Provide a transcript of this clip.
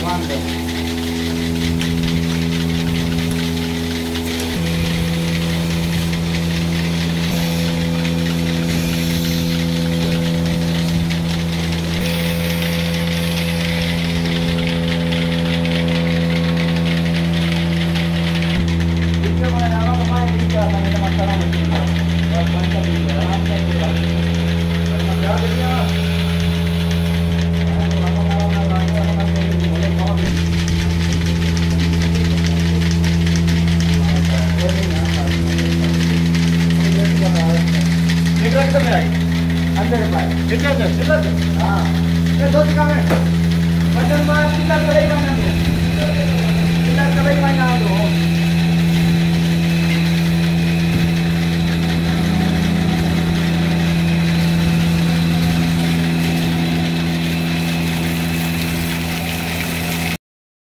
वांदो अंदर पाए चिल्लर हाँ ये दो दिखा में वजन में चिल्लर करेगा ना चिल्लर करेगा ना